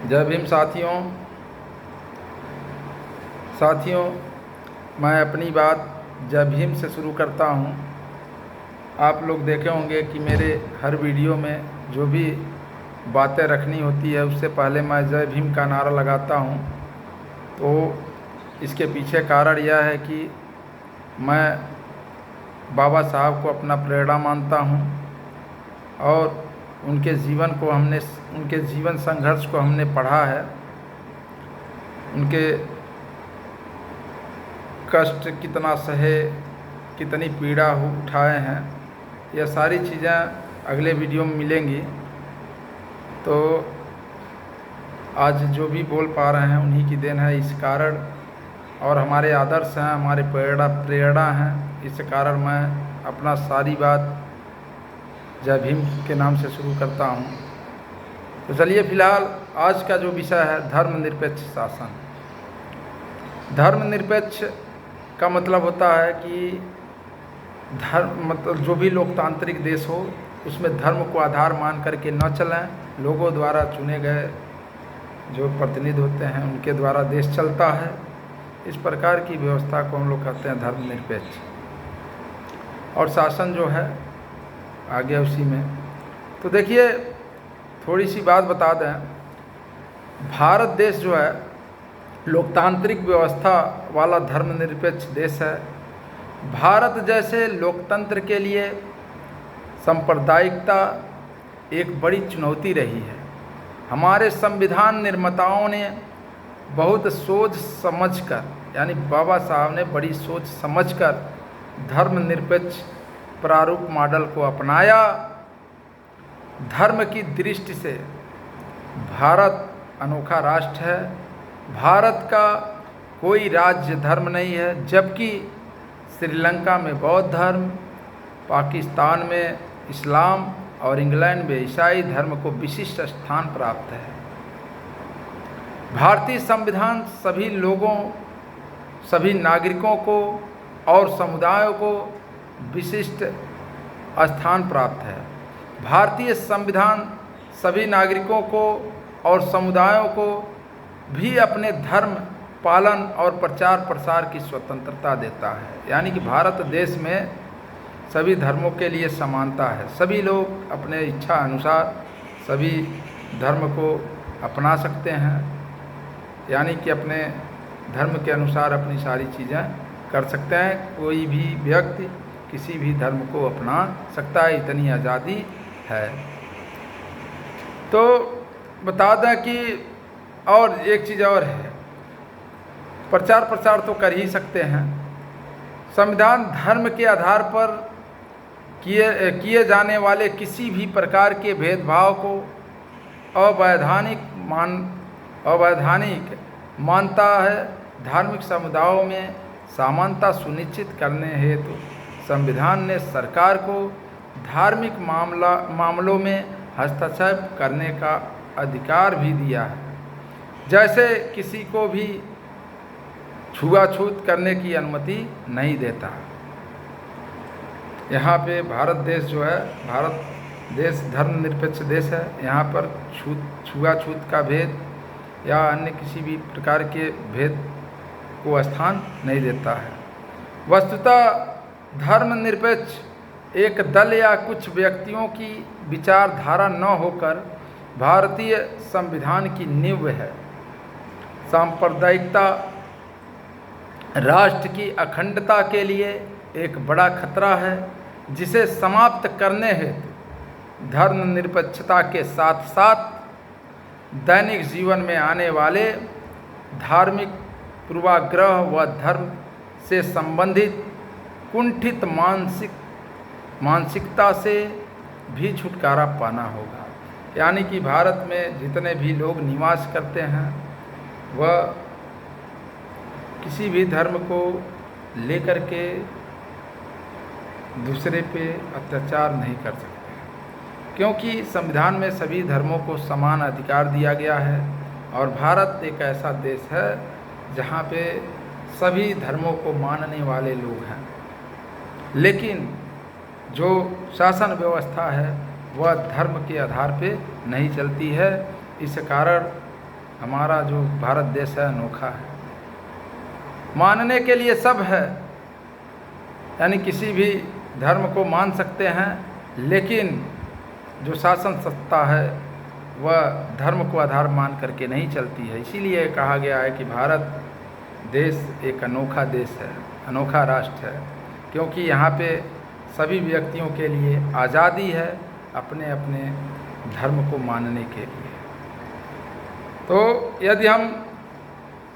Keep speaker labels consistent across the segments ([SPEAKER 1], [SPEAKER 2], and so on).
[SPEAKER 1] जय भीम साथियों, मैं अपनी बात जय भीम से शुरू करता हूं। आप लोग देखे होंगे कि मेरे हर वीडियो में जो भी बातें रखनी होती है उससे पहले मैं जय भीम का नारा लगाता हूं। तो इसके पीछे कारण यह है कि मैं बाबा साहब को अपना प्रेरणा मानता हूं और उनके जीवन संघर्ष को हमने पढ़ा है। उनके कष्ट कितना सहे, कितनी पीड़ा उठाए हैं, यह सारी चीज़ें अगले वीडियो में मिलेंगी। तो आज जो भी बोल पा रहे हैं उन्हीं की देन है। इस कारण और हमारे आदर्श हैं, हमारे प्रेरणा हैं। इस कारण मैं अपना सारी बात जय भीम के नाम से शुरू करता हूं। तो चलिए फिलहाल आज का जो विषय है धर्मनिरपेक्ष शासन। धर्मनिरपेक्ष का मतलब होता है कि जो भी लोकतांत्रिक देश हो उसमें धर्म को आधार मान करके न चलें। लोगों द्वारा चुने गए जो प्रतिनिधि होते हैं उनके द्वारा देश चलता है। इस प्रकार की व्यवस्था को हम लोग कहते हैं धर्मनिरपेक्ष। और शासन जो है आ गया उसी में। तो देखिए, थोड़ी सी बात बता दें। भारत देश जो है लोकतांत्रिक व्यवस्था वाला धर्मनिरपेक्ष देश है। भारत जैसे लोकतंत्र के लिए सांप्रदायिकता एक बड़ी चुनौती रही है। हमारे संविधान निर्माताओं ने बहुत सोच समझकर, यानी बाबा साहब ने बड़ी सोच समझकर धर्मनिरपेक्ष प्रारूप मॉडल को अपनाया। धर्म की दृष्टि से भारत अनोखा राष्ट्र है। भारत का कोई राज्य धर्म नहीं है, जबकि श्रीलंका में बौद्ध धर्म, पाकिस्तान में इस्लाम और इंग्लैंड में ईसाई धर्म को विशिष्ट स्थान प्राप्त है। भारतीय संविधान सभी लोगों, सभी नागरिकों को और समुदायों को विशिष्ट स्थान प्राप्त है। भारतीय संविधान सभी नागरिकों को और समुदायों को भी अपने धर्म पालन और प्रचार प्रसार की स्वतंत्रता देता है। यानी कि भारत देश में सभी धर्मों के लिए समानता है। सभी लोग अपने इच्छा अनुसार सभी धर्म को अपना सकते हैं, यानी कि अपने धर्म के अनुसार अपनी सारी चीज़ें कर सकते हैं। कोई भी व्यक्ति किसी भी धर्म को अपना सकता है, इतनी आज़ादी है। तो बता दें कि और एक चीज़ और है, प्रचार प्रसार तो कर ही सकते हैं। संविधान धर्म के आधार पर किए जाने वाले किसी भी प्रकार के भेदभाव को अवैधानिक मानता है। धार्मिक समुदायों में समानता सुनिश्चित करने हेतु संविधान ने सरकार को धार्मिक मामलों में हस्तक्षेप करने का अधिकार भी दिया है। जैसे किसी को भी छुआछूत करने की अनुमति नहीं देता। यहाँ पे भारत देश जो है, भारत देश धर्मनिरपेक्ष देश है। यहाँ पर छुआछूत का भेद या अन्य किसी भी प्रकार के भेद को स्थान नहीं देता है। वस्तुतः धर्मनिरपेक्ष एक दल या कुछ व्यक्तियों की विचारधारा न होकर भारतीय संविधान की नींव है। सांप्रदायिकता राष्ट्र की अखंडता के लिए एक बड़ा खतरा है, जिसे समाप्त करने हेतु धर्मनिरपेक्षता के साथ साथ दैनिक जीवन में आने वाले धार्मिक पूर्वाग्रह व धर्म से संबंधित कुंठित मानसिकता से भी छुटकारा पाना होगा। यानी कि भारत में जितने भी लोग निवास करते हैं वह किसी भी धर्म को लेकर के दूसरे पे अत्याचार नहीं कर सकते, क्योंकि संविधान में सभी धर्मों को समान अधिकार दिया गया है। और भारत एक ऐसा देश है जहाँ पे सभी धर्मों को मानने वाले लोग हैं, लेकिन जो शासन व्यवस्था है वह धर्म के आधार पे नहीं चलती है। इस कारण हमारा जो भारत देश है अनोखा है, मानने के लिए सब है, यानी किसी भी धर्म को मान सकते हैं, लेकिन जो शासन सत्ता है वह धर्म को आधार मान करके नहीं चलती है। इसीलिए कहा गया है कि भारत देश एक अनोखा देश है, अनोखा राष्ट्र है, क्योंकि यहाँ पे सभी व्यक्तियों के लिए आज़ादी है अपने अपने धर्म को मानने के लिए। तो यदि हम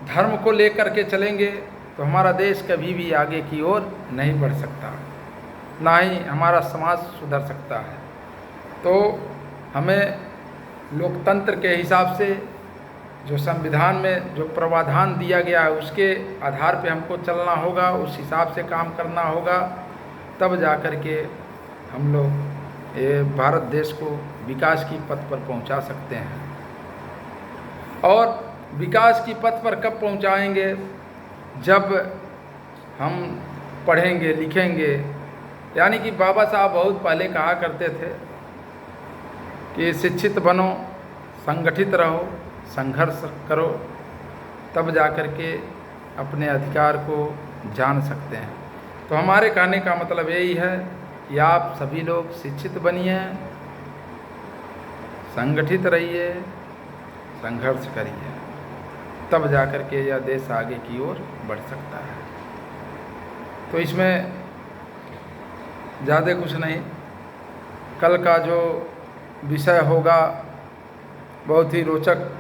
[SPEAKER 1] धर्म को लेकर के चलेंगे तो हमारा देश कभी भी आगे की ओर नहीं बढ़ सकता, ना ही हमारा समाज सुधर सकता है। तो हमें लोकतंत्र के हिसाब से जो संविधान में जो प्रावधान दिया गया है उसके आधार पे हमको चलना होगा, उस हिसाब से काम करना होगा, तब जा कर के हम लोग ये भारत देश को विकास की पथ पर पहुंचा सकते हैं। और विकास की पथ पर कब पहुंचाएंगे? जब हम पढ़ेंगे लिखेंगे। यानी कि बाबा साहब बहुत पहले कहा करते थे कि शिक्षित बनो, संगठित रहो, संघर्ष करो, तब जा कर के अपने अधिकार को जान सकते हैं। तो हमारे कहने का मतलब यही है कि आप सभी लोग शिक्षित बनिए, संगठित रहिए, संघर्ष करिए, तब जा कर के यह देश आगे की ओर बढ़ सकता है। तो इसमें ज़्यादा कुछ नहीं, कल का जो विषय होगा बहुत ही रोचक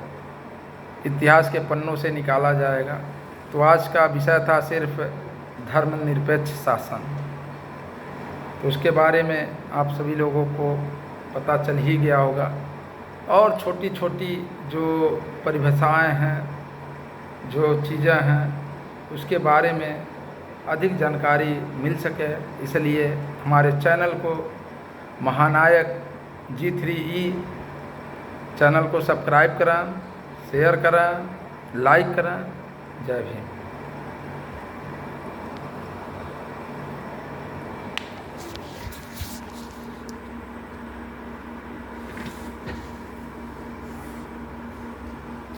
[SPEAKER 1] इतिहास के पन्नों से निकाला जाएगा। तो आज का विषय था सिर्फ धर्मनिरपेक्ष शासन। तो उसके बारे में आप सभी लोगों को पता चल ही गया होगा, और छोटी छोटी जो परिभाषाएं हैं, जो चीज़ें हैं, उसके बारे में अधिक जानकारी मिल सके, इसलिए हमारे चैनल को महानायक G3E चैनल को सब्सक्राइब करें, शेयर करें, लाइक करें। जय भीम।